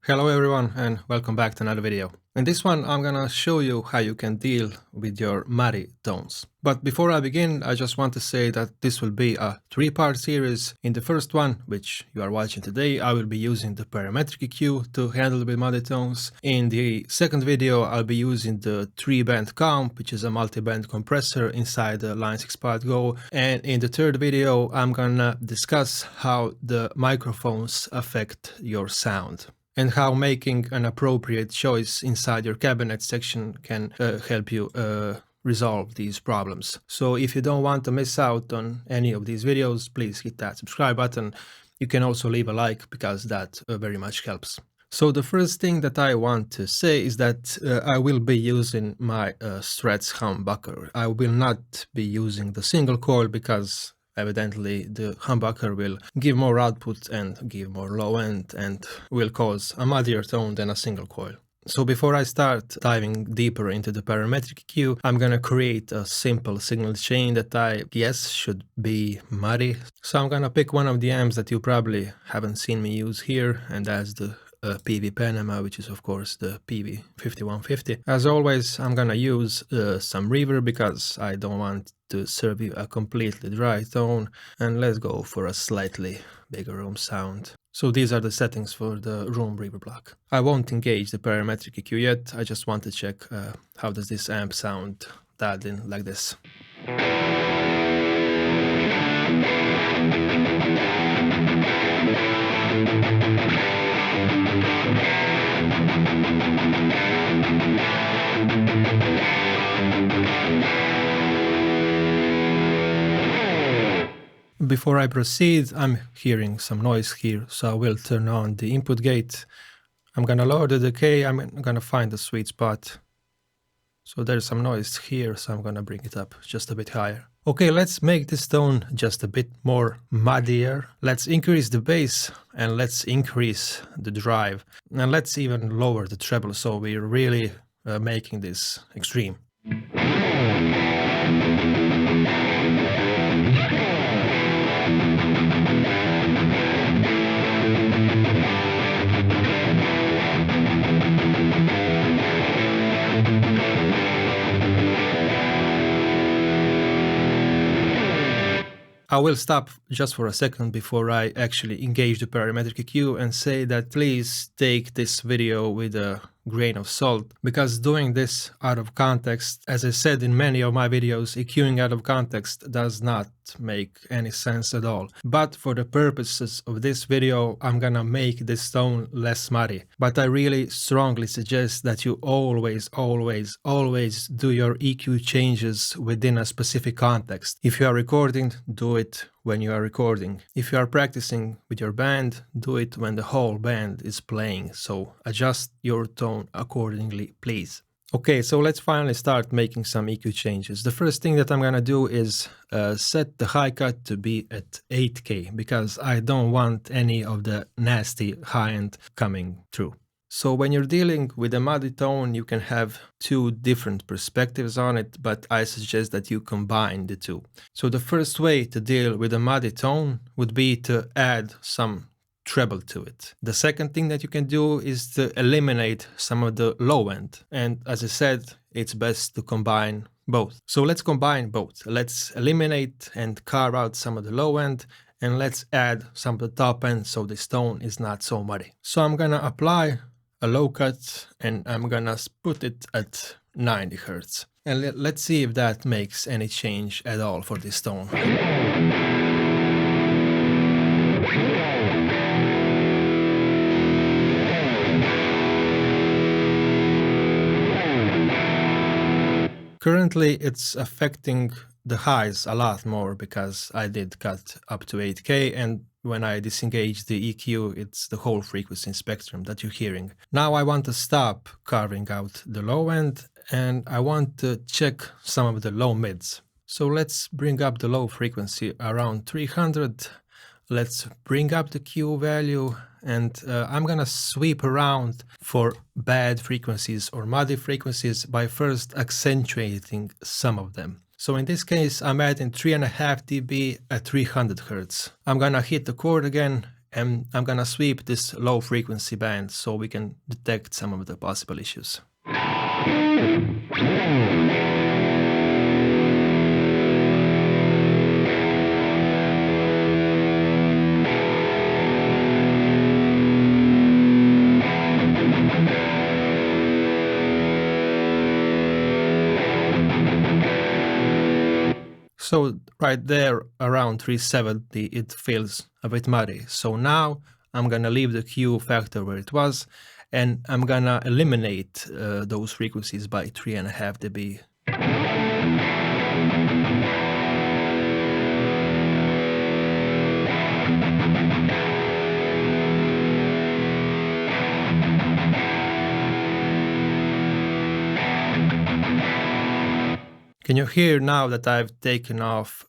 Hello everyone and welcome back to another video. In this one I'm gonna show you how you can deal with your muddy tones. But before I begin, I just want to say that this will be a three-part series. In the first one, which you are watching today, I will be using the parametric EQ to handle with muddy tones. In the second video I'll be using the 3-band comp, which is a multi-band compressor inside the Line 6 Pod Go. And in the third video I'm gonna discuss how the microphones affect your sound, and how making an appropriate choice inside your cabinet section can help you resolve these problems. So if you don't want to miss out on any of these videos, please hit that subscribe button. You can also leave a like because that very much helps. So the first thing that I want to say is that I will be using my Strats humbucker. I will not be using the single coil because evidently the humbucker will give more output and give more low end and will cause a muddier tone than a single coil. So before I start diving deeper into the parametric EQ, I'm gonna create a simple signal chain that I guess should be muddy. So I'm gonna pick one of the amps that you probably haven't seen me use here, and that's the PV Panama, which is of course the PV5150. As always, I'm gonna use some reverb because I don't want to serve you a completely dry tone, and let's go for a slightly bigger room sound. So these are the settings for the room reverb block. I won't engage the parametric EQ yet, I just want to check how does this amp sound dialed in like this. Before I proceed, I'm hearing some noise here, so I will turn on the input gate. I'm gonna lower the decay, I'm gonna find the sweet spot. So there's some noise here, so I'm gonna bring it up just a bit higher. Okay, let's make this tone just a bit more muddier. Let's increase the bass and let's increase the drive. And let's even lower the treble, so we're really making this extreme. I will stop just for a second before I actually engage the parametric EQ and say that please take this video with a grain of salt, because doing this out of context, as I said in many of my videos, EQing out of context does not make any sense at all. But for the purposes of this video, I'm gonna make this tone less muddy. But I really strongly suggest that you always do your EQ changes within a specific context. If you are recording, do it when you are recording. If you are practicing with your band, do it when the whole band is playing. So adjust your tone accordingly, please. Okay, so let's finally start making some EQ changes. The first thing that I'm gonna do is set the high cut to be at 8K because I don't want any of the nasty high end coming through. So when you're dealing with a muddy tone, you can have two different perspectives on it, but I suggest that you combine the two. So the first way to deal with a muddy tone would be to add some treble to it. The second thing that you can do is to eliminate some of the low end. And as I said, it's best to combine both. So let's combine both. Let's eliminate and carve out some of the low end, and let's add some of the top end so this tone is not so muddy. So I'm gonna apply a low cut and I'm gonna put it at 90 Hz. And let's see if that makes any change at all for this tone. Currently it's affecting the highs a lot more because I did cut up to 8K, and when I disengage the EQ, it's the whole frequency spectrum that you're hearing. Now I want to stop carving out the low end and I want to check some of the low mids. So let's bring up the low frequency around 300. Let's bring up the Q value and I'm gonna sweep around for bad frequencies or muddy frequencies by first accentuating some of them. So in this case, I'm adding 3.5 dB at 300 Hz. I'm gonna hit the chord again And I'm gonna sweep this low frequency band so we can detect some of the possible issues. So right there around 370 it feels a bit muddy. So now I'm gonna leave the Q factor where it was, and I'm gonna eliminate those frequencies by 3.5 dB. Can you hear now that I've taken off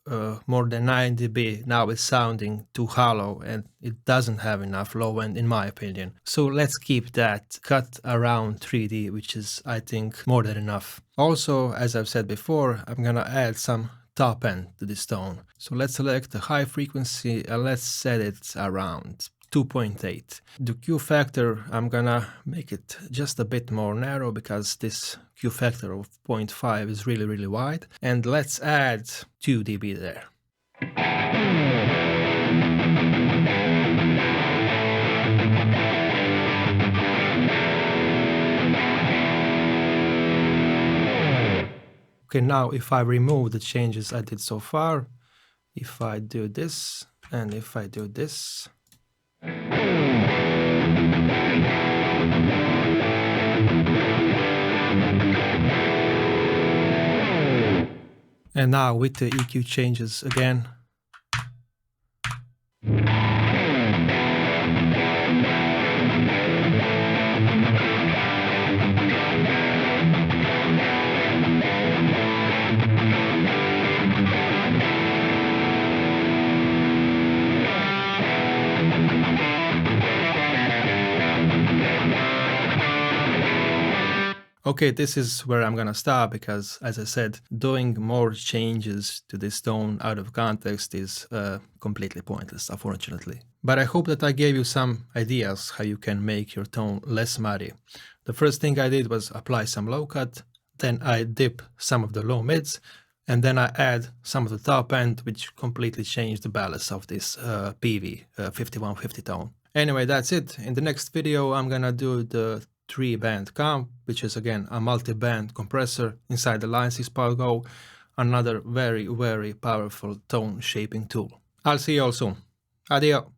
more than 9 dB? Now it's sounding too hollow and it doesn't have enough low end in my opinion. So let's keep that cut around 3D, which is I think more than enough. Also, as I've said before, I'm gonna add some top end to this tone. So let's select the high frequency and let's set it around 2.8. The Q factor, I'm gonna make it just a bit more narrow because this Q factor of 0.5 is really wide. And let's add 2 dB there. Okay, now if I remove the changes I did so far, if I do this and if I do this, and now with the EQ changes again, okay, this is where I'm gonna stop because, as I said, doing more changes to this tone out of context is completely pointless, unfortunately. But I hope that I gave you some ideas how you can make your tone less muddy. The first thing I did was apply some low cut, then I dip some of the low mids, and then I add some of the top end, which completely changed the balance of this PV 5150 tone. Anyway, that's it. In the next video, I'm gonna do the 3-band comp, which is again a multi-band compressor inside the Line 6 Power Go, another very powerful tone shaping tool. I'll see you all soon. Adio.